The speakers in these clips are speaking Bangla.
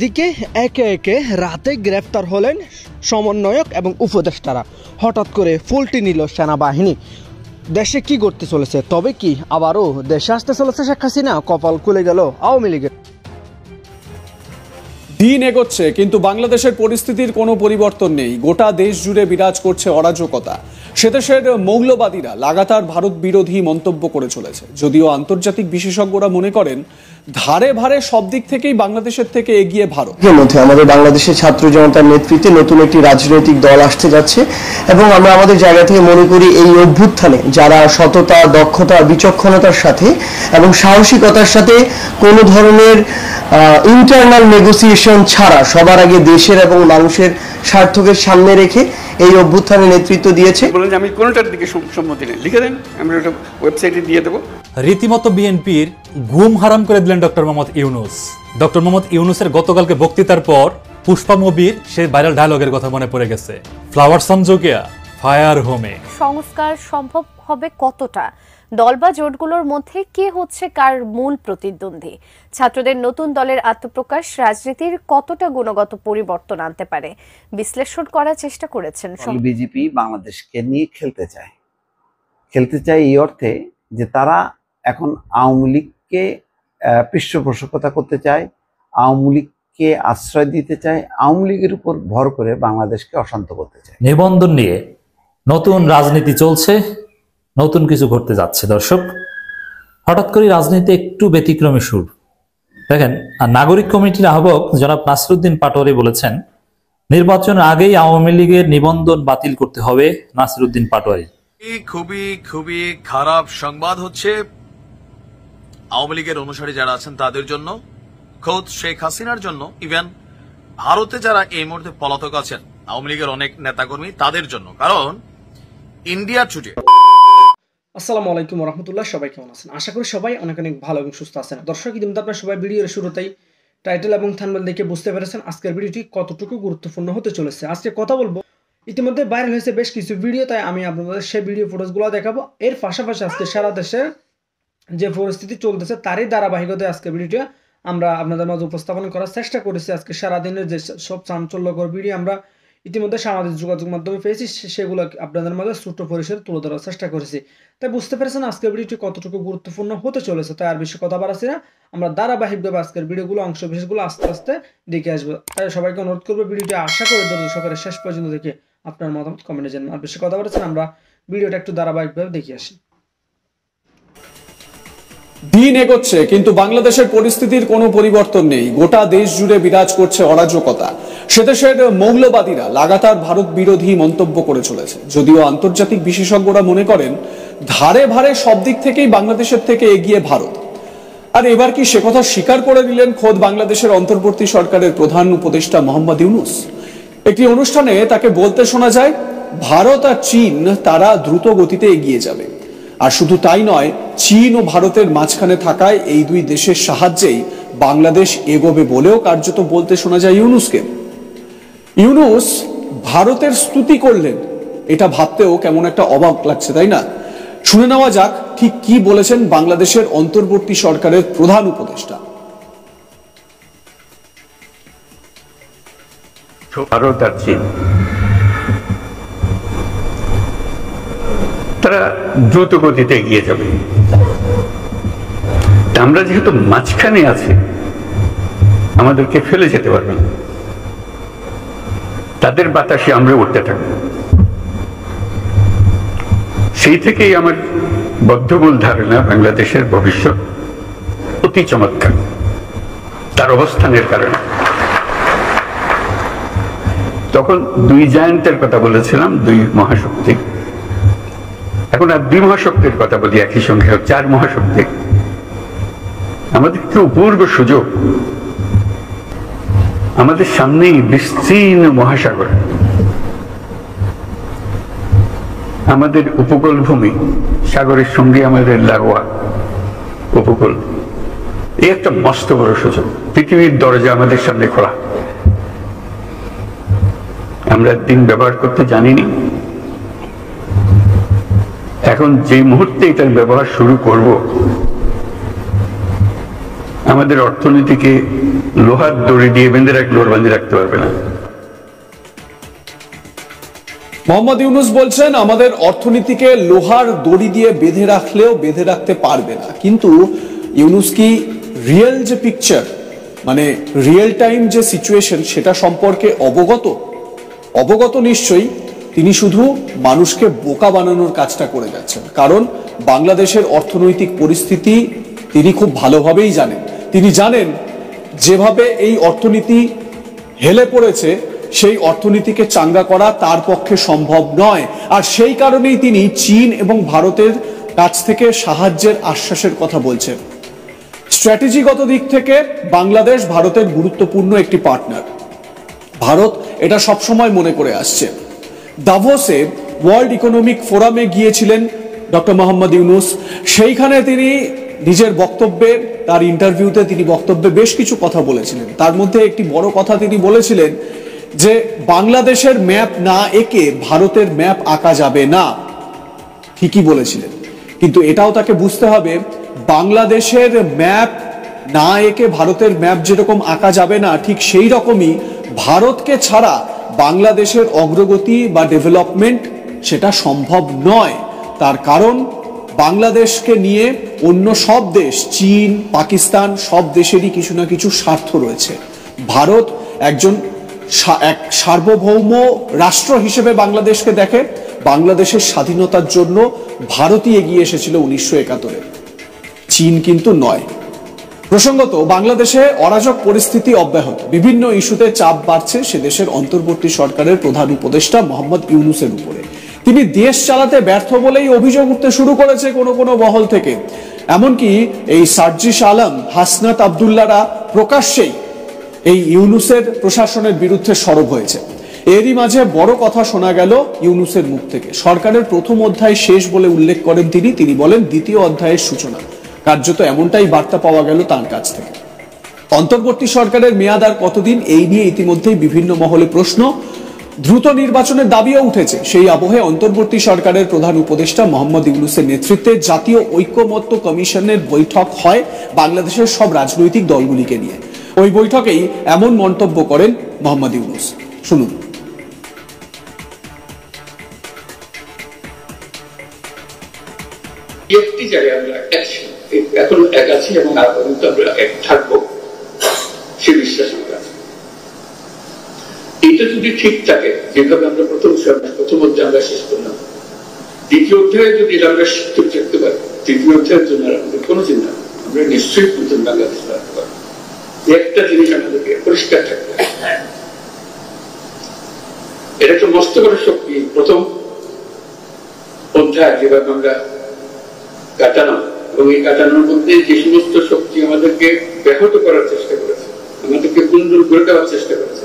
এদিকে একে একে রাতে গ্রেফতার হলেন সমন্বয়ক এবং উপদেষ্টারা। হঠাৎ করে ফুলটি নিল সেনাবাহিনী। দেশে কি করতে চলেছে? তবে কি আবারও দেশে আসতে চলেছে শেখ হাসিনা? কপাল খুলে গেল আওয়ামী লীগের। দিন এগোচ্ছে কিন্তু বাংলাদেশের পরিস্থিতির কোনো পরিবর্তন নেই। গোটা দেশ জুড়ে বিরাজ করছে অরাজকতা। সেদেশের মৌলবাদীরা লাগাতার ভারত বিরোধী মন্তব্য করে চলেছে, যদিও আন্তর্জাতিক বিশেষজ্ঞরা মনে করেন ধারে ভারে সব দিক থেকেই বাংলাদেশের থেকে এগিয়ে ভারত। এর মধ্যে আমাদের বাংলাদেশের ছাত্র জনতার নেতৃত্বে নতুন একটি রাজনৈতিক দল আসতে যাচ্ছে এবং আমরা আমাদের জায়গা থেকে মনে করি এই অভ্যুত্থানে যারা সততা, দক্ষতা, বিচক্ষণতার সাথে এবং সাহসিকতার সাথে কোনো ধরনের ইন্টারনাল নেগোসিয়েশন ছাড়া সবার আগে দেশের এবং মানুষের স্বার্থকে সামনে রেখে এই অভ্যুত্থানে নেতৃত্ব দিয়েছে। বলেন যে আমি কোনটার দিকে সম্মতি নেই, লিখে দেন, আমি ওটা ওয়েবসাইটে দিয়ে দেবো। রীতিমতো বিএনপির ঘুম হারাম করে দিলেন ডক্টর মোহাম্মদ ইউনূস। ডক্টর মোহাম্মদ ইউনূসের গতকালকে বক্তৃতার পর পুষ্পা মুভির সেই ভাইরাল ডায়লগের কথা মনে পড়ে গেছে, ফ্লাওয়ার সমঝোকিয়া ফায়ার হোমে। সংস্কার সম্ভব হবে কতটা? দল বা জোটগুলোর মধ্যে কে হচ্ছে কার মূল প্রতিদ্বন্দ্বী? ছাত্রদের নতুন দলের আত্মপ্রকাশ রাজনীতির কতটা গুণগত পরিবর্তন আনতে পারে বিশ্লেষণ করার চেষ্টা করেছেন। বিজেপি বাংলাদেশকে নিয়ে খেলতে চায় এই অর্থে যে তারা এখন আওয়ামী লীগকে পৃষ্ঠপোষকতা করতে চায়, আওয়ামী লীগকে আশ্রয় দিতে চায়, আওয়ামী লীগের উপর ভর করে বাংলাদেশকে অশান্ত করতে চায়। নিবন্ধন নিয়ে নতুন রাজনীতি চলছে, নতুন কিছু ঘটতে যাচ্ছে। দর্শক, হঠাৎ করে রাজনীতি একটু ব্যতিক্রমী সুর। দেখেন, নাগরিক কমিটির আহ্বায়ক জনাব নাসিরউদ্দিন পাটোয়ারি বলেছেন নির্বাচনের আগেই আওয়ামী লীগের নিবন্ধন বাতিল করতে হবে। নাসিরউদ্দিন পাটোয়ারি খুবই খারাপ সংবাদ হচ্ছে আওয়ামী লীগের অনুসারী যারা আছেন তাদের জন্য, খোদ শেখ হাসিনার জন্য, ইভেন ভারতে যারা এই মুহূর্তে পলাতক আছেন আওয়ামী লীগের অনেক নেতাকর্মী তাদের জন্য। কারণ ইন্ডিয়া টুডে। আসসালামু আলাইকুম ওয়া রাহমাতুল্লাহ। সবাই কেমন আছেন? আশা করি সবাই অনেক অনেক ভালো এবং সুস্থ আছেন। দর্শক, ইতিমধ্যে আপনারা সবাই ভিডিওর শুরুতেই টাইটেল এবং থাম্বনেল দেখে বুঝতে পেরেছেন আজকের ভিডিওটি কতটুকু গুরুত্বপূর্ণ হতে চলেছে। আজকে কথা বলবো, ইতিমধ্যে ভাইরাল হয়েছে বেশ কিছু ভিডিও, তাই আমি আপনাদের সেই ভিডিও ফুটেজগুলো দেখাবো। এর পাশাপাশি আজকে সারা দেশে যে পরিস্থিতি চলতেছে তারই ধারাবাহিকতায় আজকে ভিডিওটি আমরা আপনাদের মাঝে উপস্থাপন করার চেষ্টা করেছি। আজকে সারাদিনের যে সব চাঞ্চল্যকর ভিডিও আমরা ইতিমধ্যে সামাজিক যোগাযোগ মাধ্যমে পেয়েছি, সেগুলো আপনাদের মাঝে ছোট্ট পরিসরে তুলে ধরার চেষ্টা করেছি। তাই বুঝতে পেরেছেন আজকের ভিডিওটি কতটুকু গুরুত্বপূর্ণ হতে চলেছে। তাই আর বেশি কথা বাড়াচ্ছি না, আমরা ধারাবাহিকভাবে আজকের ভিডিওগুলো অংশ বিশেষগুলো আস্তে আস্তে দেখে আসবো। তাই সবাইকে অনুরোধ করবো ভিডিওটি আশা করে ধৈর্য সহকারে শেষ পর্যন্ত দেখে আপনার মতামত কমেন্টে জানান। আর বেশি কথা বাড়াচ্ছি না, আমরা ভিডিওটা একটু ধারাবাহিকভাবে দেখে আসি। দিন এগোচ্ছে কিন্তু বাংলাদেশের পরিস্থিতির কোনো পরিবর্তন নেই। গোটা দেশ জুড়ে বিরাজ করছে অরাজকতা। সেদেশের মৌলবাদীরা লাগাতার ভারত বিরোধী মন্তব্য করে চলেছে, যদিও আন্তর্জাতিক বিশেষজ্ঞরা মনে করেন ধারে ভারে সব দিক থেকেই বাংলাদেশের থেকে এগিয়ে ভারত। আর এবার কি সে কথা স্বীকার করে দিলেন খোদ বাংলাদেশের অন্তর্বর্তী সরকারের প্রধান উপদেষ্টা মোহাম্মদ ইউনূস। একটি অনুষ্ঠানে তাকে বলতে শোনা যায় ভারত আর চীন তারা দ্রুত গতিতে এগিয়ে যাবে। আর শুধু তাই নয়, চীন ও ভারতের মাঝখানে থাকায় এই দুই দেশের সাহায্যেই বাংলাদেশ এগোবে বলেও কার্যত বলতে শোনা যায় ইউনূসকে। ইউনূস ভারতের স্তুতি করলেন, এটা ভাবতেও কেমন একটা অবাক লাগছে, তাই না? শুনে নেওয়া যাক ঠিক কি বলেছেন বাংলাদেশের অন্তর্বর্তী সরকারের প্রধান উপদেষ্টা। ভারত আর চীন তারা দ্রুত গতিতে এগিয়ে যাবে। আমরা যেহেতু মাঝখানে আছি, আমাদেরকে ফেলে যেতে পারবে না। তাদের বাতাসে আমরা উঠতে থাকবো। সেই থেকেই আমার বদ্ধমূল ধারণা বাংলাদেশের ভবিষ্যৎ অতি চমৎকার, তার অবস্থানের কারণে। তখন দুই জায়ান্টের কথা বলেছিলাম, দুই মহাশক্তি। এখন আর দুই মহাশক্তির কথা বলি একই সঙ্গে, চার মহাশক্তি। আমাদের কি অপূর্ব সুযোগ, আমাদের সামনেই বিস্তীর্ণ মহাসাগর, আমাদের উপকূল ভূমি, সাগরের সঙ্গে আমাদের লাগোয়া উপকূল। এই একটা মস্ত বড় সুযোগ, পৃথিবীর দরজা আমাদের সামনে খোলা। আমরা দিন ব্যবহার করতে জানিনি, এখন যে মুহূর্তে এটার ব্যবহার শুরু করব, আমাদের অর্থনীতিকে লোহার দড়ি দিয়ে বেঁধে রাখতে পারবে না। মোহাম্মদ ইউনূস বলছেন আমাদের অর্থনীতিকে লোহার দড়ি দিয়ে বেঁধে রাখলেও বেঁধে রাখতে পারবে না। কিন্তু ইউনূস কি রিয়েল যে পিকচার, মানে রিয়েল টাইম যে সিচুয়েশন, সেটা সম্পর্কে অবগত নিশ্চয়ই। তিনি শুধু মানুষকে বোকা বানানোর কাজটা করে যাচ্ছেন, কারণ বাংলাদেশের অর্থনৈতিক পরিস্থিতি তিনি খুব ভালোভাবেই জানেন। তিনি জানেন যেভাবে এই অর্থনীতি হেলে পড়েছে, সেই অর্থনীতিকে চাঙ্গা করা তার পক্ষে সম্ভব নয়। আর সেই কারণেই তিনি চীন এবং ভারতের কাছ থেকে সাহায্যের আশ্বাসের কথা বলছেন। স্ট্র্যাটেজিগত দিক থেকে বাংলাদেশ ভারতের গুরুত্বপূর্ণ একটি পার্টনার। ভারত এটা সবসময় মনে করে আসছে। দাভোসে ওয়ার্ল্ড ইকোনমিক ফোরামে গিয়েছিলেন ডক্টর মোহাম্মদ ইউনূস। সেইখানে তিনি নিজের বক্তব্যে, তার ইন্টারভিউতে তিনি বক্তব্যে বেশ কিছু কথা বলেছিলেন। তার মধ্যে একটি বড় কথা তিনি বলেছিলেন যে বাংলাদেশের ম্যাপ না এঁকে ভারতের ম্যাপ আঁকা যাবে না। ঠিকই বলেছিলেন, কিন্তু এটাও তাকে বুঝতে হবে বাংলাদেশের ম্যাপ না এঁকে ভারতের ম্যাপ যেরকম আঁকা যাবে না, ঠিক সেই রকমই ভারতকে ছাড়া বাংলাদেশের অগ্রগতি বা ডেভেলপমেন্ট সেটা সম্ভব নয়। তার কারণ বাংলাদেশকে নিয়ে অন্য সব দেশ, চীন, পাকিস্তান, সব দেশেরই কিছু না কিছু স্বার্থ রয়েছে। ভারত এক সার্বভৌম রাষ্ট্র হিসেবে বাংলাদেশকে দেখে। বাংলাদেশের স্বাধীনতার জন্য ভারতই এগিয়ে এসেছিল 1971-এ, চীন কিন্তু নয়। প্রসঙ্গত, বাংলাদেশে অরাজক পরিস্থিতি অব্যাহত। বিভিন্ন ইস্যুতে চাপ বাড়ছে সে দেশের অন্তর্বর্তী সরকারের প্রধান উপদেষ্টা মোহাম্মদ ইউনূসের উপরে। তিনি দেশ চালাতে ব্যর্থ বলেই অভিযোগ উঠতে শুরু করেছে কোনো মহল থেকে। এমনকি এই সার্জিস আলম, হাসনাত আবদুল্লাহরা প্রকাশ্যেই এই ইউনূসের প্রশাসনের বিরুদ্ধে সরব হয়েছে। এরই মাঝে বড় কথা শোনা গেল ইউনূসের মুখ থেকে। সরকারের প্রথম অধ্যায় শেষ বলে উল্লেখ করেন তিনি বলেন দ্বিতীয় অধ্যায়ের সূচনা। কার্যত এমনটাই বার্তা পাওয়া গেল তার কাছ থেকে। অন্তর্বর্তী সরকারের মেয়াদ আর কতদিন, এই নিয়ে ইতিমধ্যেই বিভিন্ন মহলে প্রশ্ন। দ্রুত নির্বাচনের দাবিও উঠেছে। সেই আবহে অন্তর্বর্তী সরকারের প্রধান উপদেষ্টা মোহাম্মদ ইউনূসের নেতৃত্বে জাতীয় ঐক্যমত্য কমিশনের বৈঠক হয় বাংলাদেশের সব রাজনৈতিক দলগুলিকে নিয়ে। ওই বৈঠকেই এমন মন্তব্য করেন মোহাম্মদ ইউনূস। শুনুন। একটি জায়গায় আমরা এখন এক আছি এবং আমরা এক থাকবো, সে বিশ্বাস আমরা। এটা যদি ঠিক থাকে, যেভাবে আমরা প্রথম অধ্যায় আমরা শেষ করলাম, দ্বিতীয় অধ্যায়ে যদি আমরা ঠিক থাকতে পারি, তৃতীয় অধ্যায়ের জন্য আমাদের কোনো চিন্তা, আমরা নিশ্চয়ই নতুন বাংলাদেশ বানাতে পারবো। একটা জিনিস আমাদেরকে পরিষ্কার থাকতে হবে, এটা একটা মস্ত বড় শক্তি। প্রথম অধ্যায় যেভাবে আমরা কাটানো, এবং এই কাটানোর মধ্যে যে সমস্ত শক্তি আমাদেরকে ব্যাহত করার চেষ্টা করেছে, আমাদেরকে কুণ্ডল করে দেওয়ার চেষ্টা করেছে,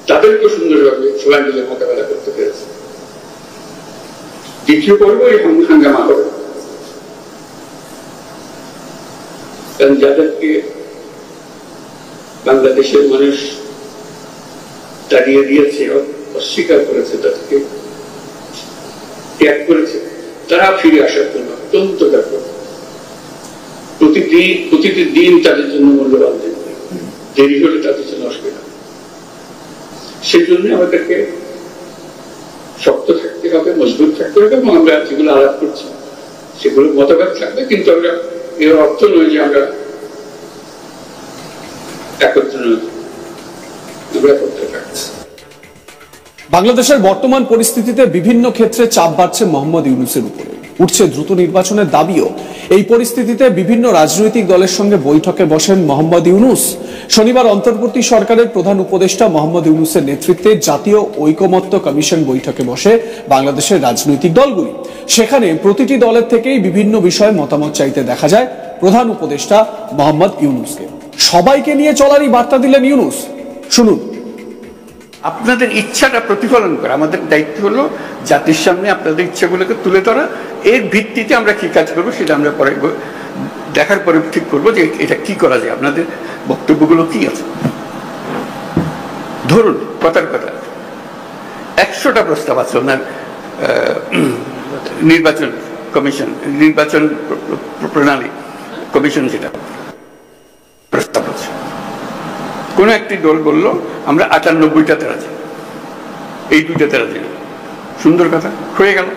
তাদেরকে সুন্দরভাবে সবাই মিলে মোকাবেলা করতে পেরেছে। দ্বিতীয় পর্ব এই হাঙ্গামা হবে, কারণ যাদেরকে বাংলাদেশের মানুষ তাড়িয়ে দিয়েছে, অস্বীকার করেছে, তাদেরকে ত্যাগ করেছে, তারা ফিরে আসার জন্য অত্যন্ত ব্যাপক। প্রতিটি দিন তাদের জন্য মূল্যবান দিন, দেরি হলে তাদের জন্য অসুবিধা। সেই জন্য আমাদেরকে শক্ত থাকতে হবে, মজবুত থাকতে হবে, এবং আমরা যেগুলো আলাপ করছি সেগুলো মতভেদ থাকবে, কিন্তু আমরা এর অর্থ নয় যে আমরা একত্র নই, আমরা একত্রে থাকছি। বাংলাদেশের বর্তমান পরিস্থিতিতে বিভিন্ন ক্ষেত্রে চাপ বাড়ছে মোহাম্মদ ইউনূসের উপরে, উঠছে দ্রুত নির্বাচনের দাবিও। এই পরিস্থিতিতে বিভিন্ন রাজনৈতিক দলের সঙ্গে বৈঠকে বসেন মোহাম্মদ ইউনূস। শনিবার অন্তর্বর্তী সরকারের প্রধান উপদেষ্টা মোহাম্মদ ইউনূসের নেতৃত্বে জাতীয় ঐকমত্য কমিশন বৈঠকে বসে বাংলাদেশের রাজনৈতিক দলগুলি। সেখানে প্রতিটি দলের থেকেই বিভিন্ন বিষয়ে মতামত চাইতে দেখা যায় প্রধান উপদেষ্টা মোহাম্মদ ইউনূসকে। সবাইকে নিয়ে চলারই বার্তা দিলেন ইউনূস। শুনুন। আপনাদের ইচ্ছাটা প্রতিফলন করা আমাদের দায়িত্ব হলো জাতির সামনে আপনাদের ইচ্ছাগুলোকে তুলে ধরা। এর ভিত্তিতে আমরা কি কাজ করবো সেটা আমরা পরে দেখার পরে ঠিক করবো যে এটা কি করা যায়, আপনাদের বক্তব্যগুলো কি আছে। ধরুন কথার কথা 100টা প্রস্তাব আছে ওনার নির্বাচন কমিশন, নির্বাচন প্রণালী কমিশন, যেটা প্রস্তাব আছে। কোন একটি দল বলল আমরা 98টাতে রাজি, এই 2টাতে রাজি না। সুন্দর কথা, হয়ে গেল,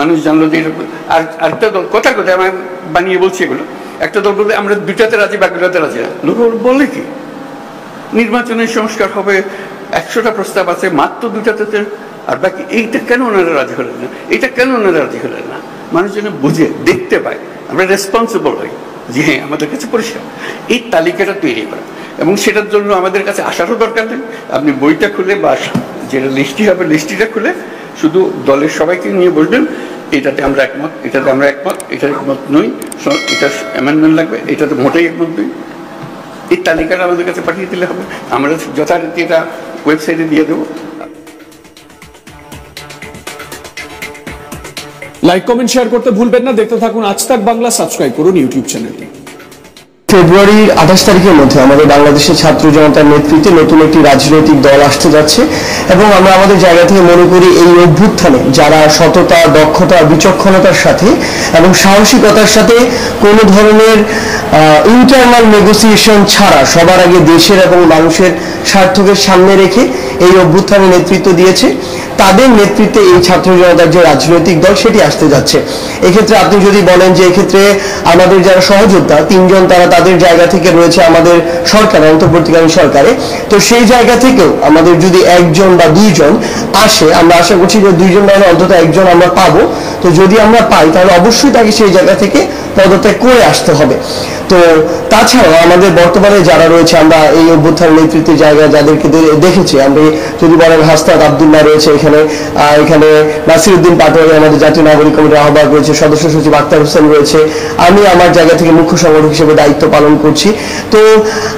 মানুষ জানলো যে এটা। আর আরেকটা দল কথা কথা আমি বানিয়ে বলছি এগুলো, একটা দল বলতে আমরা 2টাতে রাজি, বাকিটাতে রাজি না। লোক বলে কি নির্বাচনের সংস্কার হবে, 100টা প্রস্তাব আছে, মাত্র 2টাতে, আর বাকি এইটা কেন ওনারা রাজি হলেন না, এইটা কেন ওনারা রাজি হলেন না। মানুষ যেন বুঝে দেখতে পায়, আমরা রেসপন্সিবল হই যে হ্যাঁ আমাদের কাছে পরিষ্কার। এই তালিকাটা তৈরি করা, এবং সেটার জন্য আমাদের কাছে আসারও দরকার নেই। আপনি বইটা খুলে বা যেটা লিস্টি হবে লিস্টিটা খুলে শুধু দলের সবাইকে নিয়ে বসবেন, এটাতে আমরা একমত, এটাতে আমরা একমত, এটার একমত নই, এটা অ্যামেন্ডমেন্ট লাগবে, এটাতে মোটেই একমত নই। এই তালিকাটা আমাদের কাছে পাঠিয়ে দিলে হবে, আমরা যথারীতি এটা ওয়েবসাইটে দিয়ে দেবো। লাইক কমেন্ট শেয়ার করতে ভুলবেন না। দেখতে থাকুন আজ তাক বাংলা, সাবস্ক্রাইব করুন ইউটিউব চ্যানেলটি। ফেব্রুয়ারির 28 তারিখের মধ্যে আমাদের বাংলাদেশের ছাত্র জনতার নেতৃত্বে নতুন একটি রাজনৈতিক দল আসতে যাচ্ছে, এবং আমরা আমাদের জায়গা থেকে মনে করি এই অভ্যুত্থানে যারা সততা, দক্ষতা, বিচক্ষণতার সাথে এবং সাহসিকতার সাথে কোনো ধরনের ইন্টারনাল নেগোসিয়েশন ছাড়া সবার আগে দেশের এবং মানুষের স্বার্থকে সামনে রেখে এই অভ্যুত্থানে নেতৃত্ব দিয়েছে, তাদের নেতৃত্বে এই ছাত্র জনতার যে রাজনৈতিক দল সেটি আসতে যাচ্ছে। এক্ষেত্রে আপনি যদি বলেন যে এক্ষেত্রে আমাদের যারা সহযোদ্ধা 3 জন তারা তাদের জায়গা থেকে রয়েছে আমাদের সরকার, অন্তর্বর্তীকালীন সরকারে, তো সেই জায়গা থেকেও আমাদের যদি 1 জন বা 2 জন আসে, আমরা আশা করছি যে 2 জন মানে অন্তত 1 জন আমরা পাবো। তো যদি আমরা পাই তাহলে অবশ্যই তাকে সেই জায়গা থেকে পদত্যাগ করে আসতে হবে। তো তাছাড়াও আমাদের বর্তমানে যারা রয়েছে, আমরা এই অভ্যুত্থান নেতৃত্বের জায়গায় যাদেরকে দেখেছি, আমরা যদি বলেন হাসনাত আব্দুল্লাহ রয়েছে এখানে নাসিরউদ্দিন পাটোয়ারি আমাদের জাতীয় নাগরিক কমিটির আহ্বায়ক রয়েছে, সদস্য সচিব আক্তার হোসেন রয়েছে, আমি আমার জায়গা থেকে মুখ্য সংগঠক হিসেবে দায়িত্ব পালন করছি। তো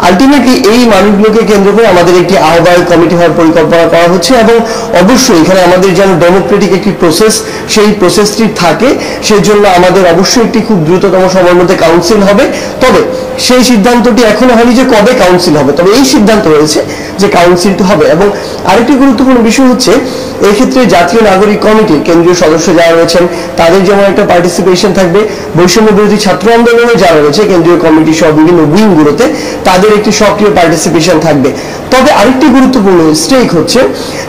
আলটিমেটলি এই মানুষগুলোকে কেন্দ্র করে আমাদের একটি আহ্বায়ক কমিটি হওয়ার পরিকল্পনা করা হচ্ছে, এবং অবশ্যই এখানে আমাদের যেন ডেমোক্রেটিক একটি প্রসেস, সেই প্রসেসটি থাকে, সেজন্য আমাদের অবশ্যই একটি খুব দ্রুততম সময়ের মধ্যে কাউন্সিল হবে। তবে সেই সিদ্ধান্তটি এখনো হয়নি যে কবে কাউন্সিল হবে, তবে এই সিদ্ধান্ত রয়েছে যে কাউন্সিলটি হবে। এবং আরেকটি গুরুত্বপূর্ণ বিষয় হচ্ছে এই ক্ষেত্রে জাতীয় নাগরিক কমিটির কেন্দ্রীয় সদস্য যারা রয়েছেন তাদের যেমন একটা পার্টিসিপেশন থাকবে, বৈষম্য বিরোধী ছাত্র আন্দোলনে যারা রয়েছে কেন্দ্রীয় কমিটি সহ বিভিন্ন উইংগুলোতে তাদের একটি সক্রিয় পার্টিসিপেশন থাকবে। তবে আরেকটি গুরুত্বপূর্ণ স্টেক হচ্ছে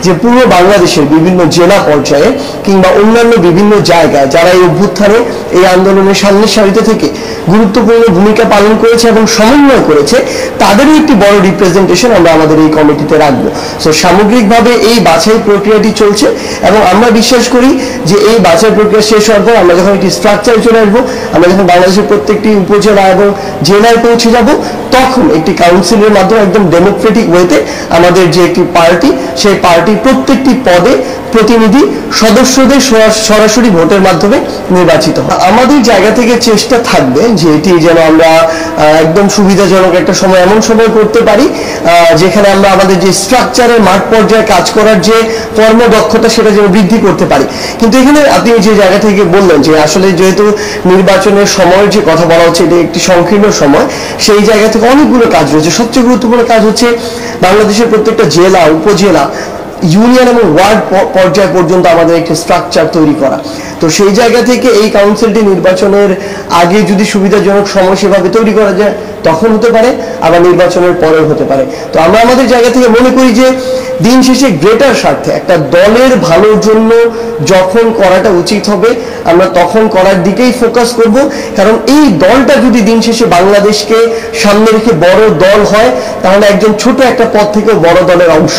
যে পুরো বাংলাদেশের বিভিন্ন জেলা পর্যায়ে কিংবা অন্যান্য বিভিন্ন জায়গায় যারা এই অভ্যুত্থানে এই আন্দোলনের সামনের সারিতে থেকে গুরুত্বপূর্ণ ভূমিকা পালন করেছে এবং সমন্বয় করেছে, তাদেরও একটি বড় রিপ্রেজেন্টেশন আমরা আমাদের এই কমিটিতে রাখবো। সো সামগ্রিকভাবে এই বাছাই প্রক্রিয়াটি চলছে, এবং আমরা বিশ্বাস করি যে এই বাছাই প্রক্রিয়া শেষ হওয়ার পর আমরা যখন একটি স্ট্রাকচারে চলে আসবো, আমরা যখন বাংলাদেশের প্রত্যেকটি উপজেলা এবং জেলায় পৌঁছে যাব, তখন একটি কাউন্সিলের মাধ্যমে একদম ডেমোক্রেটিক ওয়েতে আমাদের যে একটি পার্টি, সেই পার্টির প্রত্যেকটি পদে প্রতিনিধি সদস্যদের সরাসরি ভোটের মাধ্যমে নির্বাচিত হয়। আমাদের জায়গা থেকে চেষ্টা থাকবে যে এটি যেন আমরা একদম সুবিধাজনক একটা সময়, এমন সময় করতে পারি যেখানে আমরা আমাদের যে স্ট্রাকচারের মাঠ পর্যায়ে কাজ করার যে কর্মদক্ষতা সেটা যেন বৃদ্ধি করতে পারি। কিন্তু এখানে আপনি যে জায়গা থেকে বললেন যে আসলে যেহেতু নির্বাচনের সময়ের যে কথা বলা হচ্ছে এটা একটি সংকীর্ণ সময়, সেই জায়গা থেকে অনেকগুলো কাজ রয়েছে। সবচেয়ে গুরুত্বপূর্ণ কাজ হচ্ছে বাংলাদেশের প্রত্যেকটা জেলা, উপজেলা, ইউনিয়ন এবং ওয়ার্ড পর্যায় পর্যন্ত আমাদের একটি স্ট্রাকচার তৈরি করা। তো সেই জায়গা থেকে এই কাউন্সিলটি নির্বাচনের আগে যদি সুবিধাজনক সময় সেভাবে তৈরি করা যায় তখন হতে পারে, আবার নির্বাচনের পরেও হতে পারে। তো আমরা আমাদের জায়গা থেকে মনে করি যে দিন শেষে গ্রেটার স্বার্থে একটা দলের ভালোর জন্য যখন করাটা উচিত হবে আমরা তখন করার দিকেই ফোকাস করব। কারণ এই দলটা যদি দিন শেষে বাংলাদেশকে সামনে রেখে বড় দল হয় তাহলে একজন ছোট একটা পদ থেকেও বড় দলের অংশ,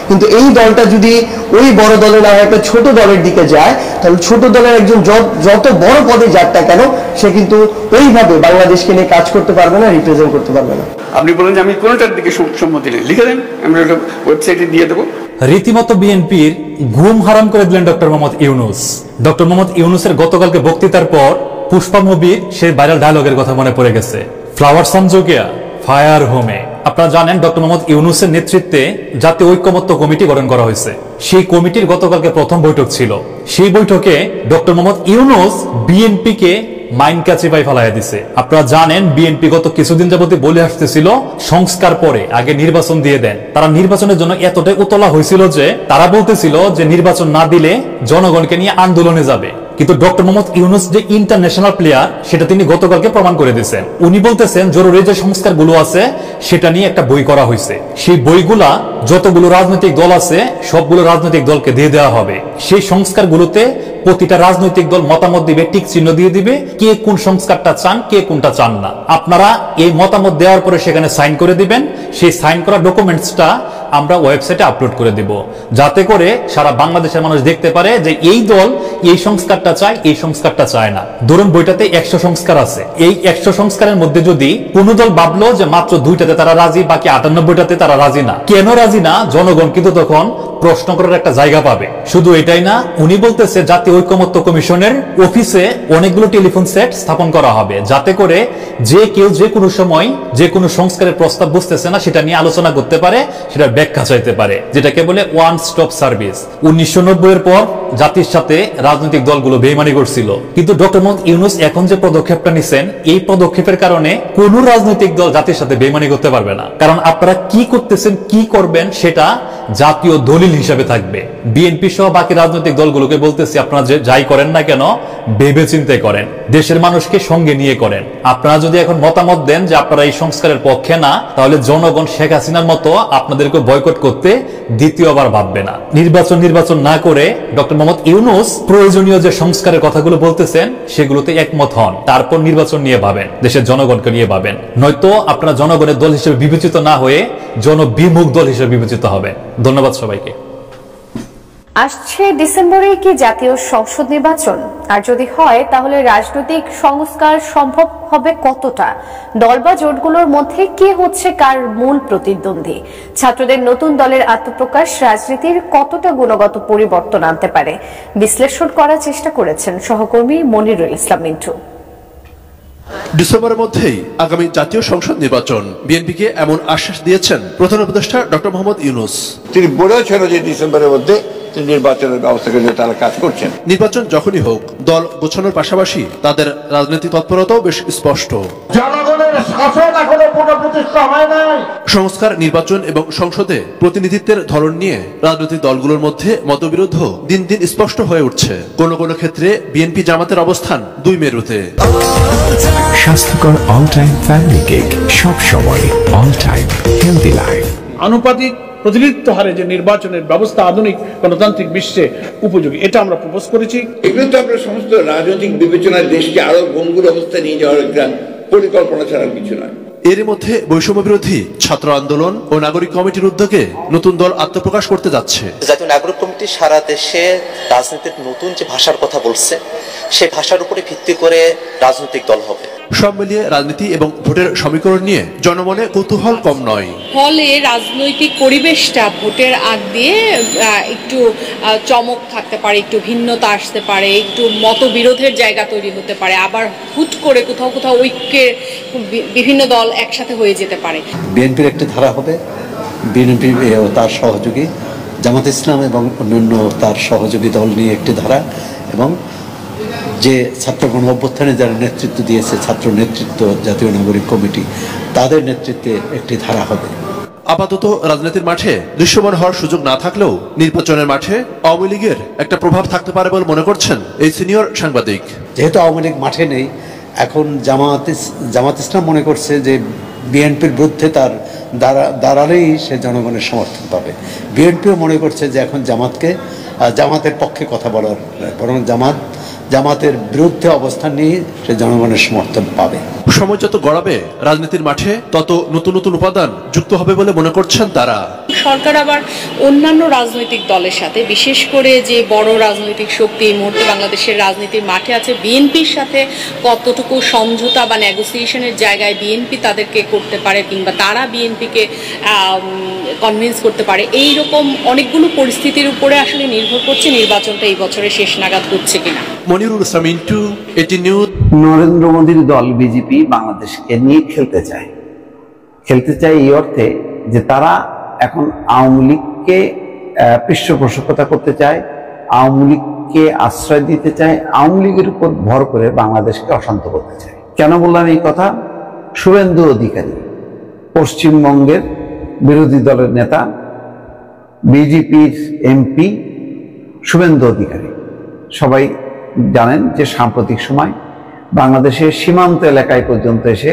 কিন্তু এই দলটা যদি ওই বড় দলে না একটা ছোট দলের দিকে যায় তাহলে ছোট দলের একজন যত বড় পদে যাক না কেন সে কিন্তু ওইভাবে বাংলাদেশকে নিয়ে কাজ করতে পারবে না, রিপ্রেজেন্ট করতে পারবে না। আপনি বলেন যে আমি কোনটার দিকে সম্মতি নেই, লিখে দেন, আমরা ওটা ওয়েবসাইটে দিয়ে দেবো। রীতিমতো বিএনপির ঘুম হারাম করে দিলেন ডক্টর মোহাম্মদ ইউনূস। ডক্টর মোহাম্মদ ইউনূসের গতকালকে বক্তৃতার পর পুষ্পা মুভির সেই ভাইরাল ডায়লগের কথা মনে পড়ে গেছে, ফ্লাওয়ার সামজোগিয়া ফায়ার হোমে। আপনারা জানেন ডক্টর মোহাম্মদ ইউনূসের নেতৃত্বে জাতীয় ঐক্যমত্য কমিটি গঠন করা হয়েছে। সেই কমিটির গতকালকে প্রথম বৈঠক ছিল। সেই বৈঠকে ডক্টর মোহাম্মদ ইউনূস বিএনপিকে মাইন্ড ক্যাচে পাই ফেলাইয়া দিছে। আপনারা জানেন বিএনপি গত কিছুদিন যাবতীয় বলে আসতেছিল সংস্কার পরে আগে নির্বাচন দিয়ে দেন। তারা নির্বাচনের জন্য এতটাই উতলা হয়েছিল যে তারা বলতেছিল যে নির্বাচন না দিলে জনগণকে নিয়ে আন্দোলনে যাবে। কিন্তু ডক্টর মোহাম্মদ ইউনূস যে ইন্টারন্যাশনাল প্লেয়ার সেটা তিনি গতকালকে প্রমাণ করে দিয়েছেন। উনি বলতেছেন জরুরি যে সংস্কারগুলো আছে সেটা নিয়ে একটা বই করা হয়েছে, সেই বইগুলা যতগুলো রাজনৈতিক দল আছে সবগুলো রাজনৈতিক দলকে দিয়ে দেওয়া হবে। সেই সংস্কারগুলোতে প্রতিটা রাজনৈতিক দল মতামত দিবে, টিক চিহ্ন দিয়ে দিবে কে কোন সংস্কারটা চান, কে কোনটা চান না। আপনারা এই মতামত দেওয়ার পরে সেখানে সাইন করে দিবেন। সেই সাইন করা ডকুমেন্টসটা আমরা ওয়েবসাইটে আপলোড করে দিব, যাতে করে সারা বাংলাদেশের মানুষ দেখতে পারে যে এই দল এই সংস্কারটা চায়, এই সংস্কারটা চায় না। ধরুন বইটাতে 100 সংস্কার আছে, এই 100 সংস্কারের মধ্যে যদি কোন দল ভাবলো যে মাত্র 2টাতে তারা রাজি, বাকি 98টাতে তারা রাজি না, কেন রাজি না, জনগণ কিন্তু তখন প্রশ্ন করার একটা জায়গা পাবে। শুধু এটাই না, উনি বলতেছে জাতীয় ঐকমত্য কমিশনের অফিসে অনেকগুলো টেলিফোন সেট স্থাপন করা হবে, যাতে করে যে কেউ যে কোনো সময় যে কোনো সংস্কারের প্রস্তাব বুঝতেছে না সেটা নিয়ে আলোচনা করতে পারে, সেটা ব্যাখ্যা চাইতে পারে, যেটাকে বলে ওয়ান স্টপ সার্ভিস। 1990 এর পর জাতির সাথে রাজনৈতিক দলগুলো বেইমানি করছিল, কিন্তু ডক্টর মোহাম্মদ ইউনূস এখন যে পদক্ষেপটা নিছেন, এই পদক্ষেপের কারণে কোন রাজনৈতিক দল জাতির সাথে বেইমানি করতে পারবে না। কারণ আপনারা কি করতেছেন, কি করবেন সেটা জাতীয় দলিল হিসাবে থাকবে। বিএনপি সহ বাকি রাজনৈতিক দলগুলোকে বলতেছি, আপনারা যে যাই করেন না কেন ভেবে চিন্তে করেন, দেশের মানুষকে সঙ্গে নিয়ে করেন। আপনারা যদি এখন মতামত দেন যে আপনারা এই সংস্কারের পক্ষে না, তাহলে জনগণ শেখ হাসিনার মতো আপনাদেরকে বয়কট করতে দ্বিতীয়বার ভাববে না। নির্বাচন না করে ডক্টর মোহাম্মদ ইউনূস প্রয়োজনীয় যে সংস্কারের কথাগুলো বলতেছেন সেগুলোতে একমত হন, তারপর নির্বাচন নিয়ে ভাবেন, দেশের জনগণকে নিয়ে ভাবেন। নয়তো আপনারা জনগণের দল হিসেবে বিবেচিত না হয়ে জনবিমুখ দল হিসেবে বিবেচিত হবেন। ধন্যবাদ সবাইকে। আসছে ডিসেম্বরে কি জাতীয় সংসদ নির্বাচন? আর যদি হয় তাহলে রাজনৈতিক সংস্কার সম্ভব হবে কতটা? দল বা জোটগুলোর মধ্যে কে হচ্ছে কার মূল প্রতিদ্বন্দ্বী? ছাত্রদের নতুন দলের আত্মপ্রকাশ রাজনীতির কতটা গুণগত পরিবর্তন আনতে পারে? বিশ্লেষণ করার চেষ্টা করেছেন সহকর্মী মনিরুল ইসলাম মিন্টু। ডিসেম্বরের মধ্যেই আগামী জাতীয় সংসদ নির্বাচন, বিএনপিকে এমন আশ্বাস দিয়েছেন প্রধান উপদেষ্টা ডক্টর মোহাম্মদ ইউনূস। তিনি বলেছেন যে ডিসেম্বরের মধ্যে নির্বাচনের ব্যবস্থাকে নিয়ে তারা কাজ করছেন। নির্বাচন যখনই হোক, দল গোছানোর পাশাপাশি তাদের রাজনৈতিক তৎপরতাও বেশ স্পষ্ট। জনগণের শাসন এখনো পুনঃপ্রতিষ্ঠা হয় নাই। সংস্কার, নির্বাচন এবং সংসদে প্রতিনিধিত্বের ধরন নিয়ে রাজনৈতিক দলগুলোর মধ্যে মতবিরোধ দিন দিন স্পষ্ট হয়ে উঠছে। কোন কোন ক্ষেত্রে বিএনপি জামাতের অবস্থান দুই মেরুতে। স্বাস্থ্যকর অল টাইম ফ্যামিলি কেক, সব সময় অল টাইম হেলদি লাইফ। আনুপাতিক প্রতিনিধিত্ব হারে যে নির্বাচনের ব্যবস্থা আধুনিক গণতান্ত্রিক বিশ্বে উপযোগী, এটা আমরা প্রপোজ করেছি। এগুলো তো আপনার সমস্ত রাজনৈতিক বিবেচনায় দেশকে আরো ভঙ্গুর অবস্থা নিয়ে যাওয়ার একটা পরিকল্পনা ছাড়া কিছু নয়। এর মধ্যে বৈষম্য বিরোধী ছাত্র আন্দোলন ও নাগরিক কমিটির উদ্যোগে নতুন দল আত্মপ্রকাশ করতে যাচ্ছে। জাতীয় নাগরিক কমিটি সারা দেশে রাজনীতির নতুন যে ভাষার কথা বলছে, সেই ভাষার উপরে ভিত্তি করে রাজনৈতিক দল হবে। সব মিলিয়ে রাজনীতি এবং ভোটের সমীকরণ নিয়ে জনমনে কৌতূহল কম নয়। ফলে রাজনৈতিক পরিবেশটা ভোটের আগ দিয়ে একটু চমক থাকতে পারে, একটু ভিন্নতা আসতে পারে, একটু মতবিরোধের জায়গা তৈরি হতে পারে, আবার হুট করে কোথাও কোথাও ঐক্যের বিভিন্ন দল একসাথে হয়ে যেতে পারে। বিএনপির একটি ধারা হবে, বিএনপি ও তার সহযোগী জামাত ইসলাম এবং অন্যান্য তার সহযোগী দল নিয়ে একটি ধারা, এবং যে ছাত্র গণ অভ্যুত্থানে যারা নেতৃত্ব দিয়েছে ছাত্র নেতৃত্ব, জাতীয় নাগরিক কমিটি, তাদের নেতৃত্বে একটি ধারা হবে। আপাতত রাজনীতির মাঠে দৃশ্যমান হওয়ার সুযোগ না থাকলেও নির্বাচনের মাঠে আওয়ামী লীগের একটা প্রভাব থাকতে পারে বলে মনে করছেন এই সিনিয়র সাংবাদিক। যেহেতু আওয়ামী লীগ মাঠে নেই, এখন জামাত ইসলাম মনে করছে যে বিএনপির বিরুদ্ধে তার দাঁড়ালেই সে জনগণের সমর্থন পাবে। বিএনপিও মনে করছে যে এখন জামাতের পক্ষে কথা বলার, বরং জামাতের বিরুদ্ধে অবস্থান নিয়ে সে জনগণের সমর্থন পাবে। সময় যত গড়াবে রাজনীতির মাঠে তত নতুন নতুন উপাদান যুক্ত হবে বলে মনে করছেন তারা। সরকার আবার অন্যান্য রাজনৈতিক দলের সাথে, বিশেষ করে যে বড় রাজনৈতিক শক্তি এই মুহূর্তে বাংলাদেশের রাজনীতির মাঠে আছে, বিএনপির সাথে কতটুকু সমঝোতা বা নেগোসিয়েশনের জায়গায় বিএনপি তাদেরকে করতে পারে, কিংবা তারা বিএনপিকে কনভিন্স করতে পারে, এই রকম অনেকগুলো পরিস্থিতির উপরে আসলে নির্ভর করছে নির্বাচনটা এই বছরের শেষ নাগাদ হচ্ছে কিনা। মনিরুল ইসলাম মিন্টু, এটি নিউজ। নরেন্দ্র মোদীর দল বিজেপি বাংলাদেশকে নিয়ে খেলতে চায় এই অর্থে যে তারা এখন আওয়ামী লীগকে পৃষ্ঠপোষকতা করতে চায়, আওয়ামী লীগকে আশ্রয় দিতে চায়, আওয়ামী লীগের উপর ভর করে বাংলাদেশকে অশান্ত করতে চায়। কেন বললাম এই কথা? শুভেন্দু অধিকারী পশ্চিমবঙ্গের বিরোধী দলের নেতা, বিজেপির এমপি শুভেন্দু অধিকারী, সবাই জানেন যে সাম্প্রতিক সময় বাংলাদেশের সীমান্ত এলাকায় পর্যন্ত এসে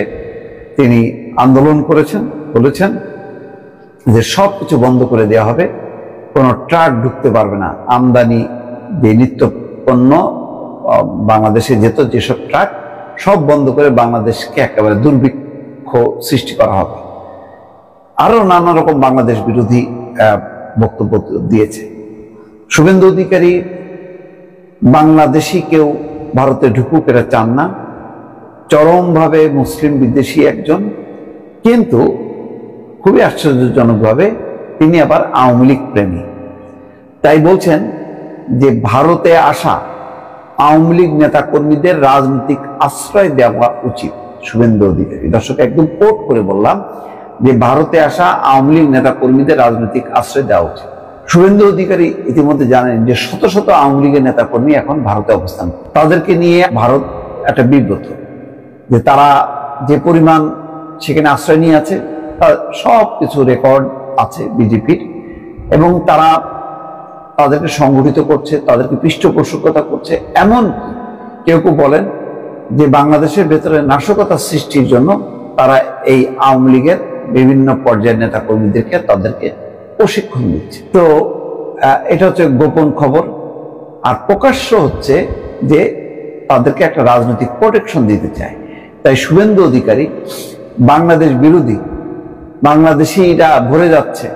তিনি আন্দোলন করেছেন, বলেছেন যে সব কিছু বন্ধ করে দেওয়া হবে, কোনো ট্রাক ঢুকতে পারবে না, আমদানি যে নিত্য পণ্য বাংলাদেশে যেত যেসব ট্রাক সব বন্ধ করে বাংলাদেশকে একেবারে দুর্ভিক্ষ সৃষ্টি করা হবে। আরো নানা রকম বাংলাদেশ বিরোধী বক্তব্য দিয়েছে। শুভেন্দু অধিকারী বাংলাদেশি কেউ ভারতে ঢুকুক এরা চান না, চরমভাবে মুসলিম বিদ্বেষী একজন, কিন্তু খুবই আশ্চর্যজনকভাবে তিনি আবার আওয়ামী লীগ প্রেমী। তাই বলছেন যে ভারতে আসা আওয়ামী লীগ নেতা কর্মীদের রাজনৈতিক আশ্রয় দেওয়া উচিত শুভেন্দু অধিকারী। দর্শক একদম কোট করে বললাম যে ভারতে আসা আওয়ামী লীগ নেতা কর্মীদের রাজনৈতিক আশ্রয় দেওয়া উচিত। শুভেন্দু অধিকারী ইতিমধ্যে জানেন যে শত শত আওয়ামী লীগের নেতা কর্মী এখন ভারতে অবস্থান, তাদেরকে নিয়ে ভারত একটা বিব্রত যে তারা যে পরিমাণ সেখানে আশ্রয় নিয়ে আছে তার সব কিছু রেকর্ড আছে বিজেপির, এবং তারা তাদেরকে সংগঠিত করছে, তাদেরকে পৃষ্ঠপোষকতা করছে। এমন কেউ কেউ বলেন যে বাংলাদেশের ভেতরে নাশকতা সৃষ্টির জন্য তারা এই আওয়ামী লীগের বিভিন্ন পর্যায়ের নেতা কর্মীদেরকে তাদেরকে প্রশিক্ষণ দিচ্ছে। তো এটা হচ্ছে গোপন খবর, আর প্রকাশ্য হচ্ছে যে তাদেরকে একটা রাজনৈতিক প্রোটেকশন দিতে চায়। তাই শুভেন্দু অধিকারী বাংলাদেশ বিরোধী, বাংলাদেশিরা ভরে যাচ্ছে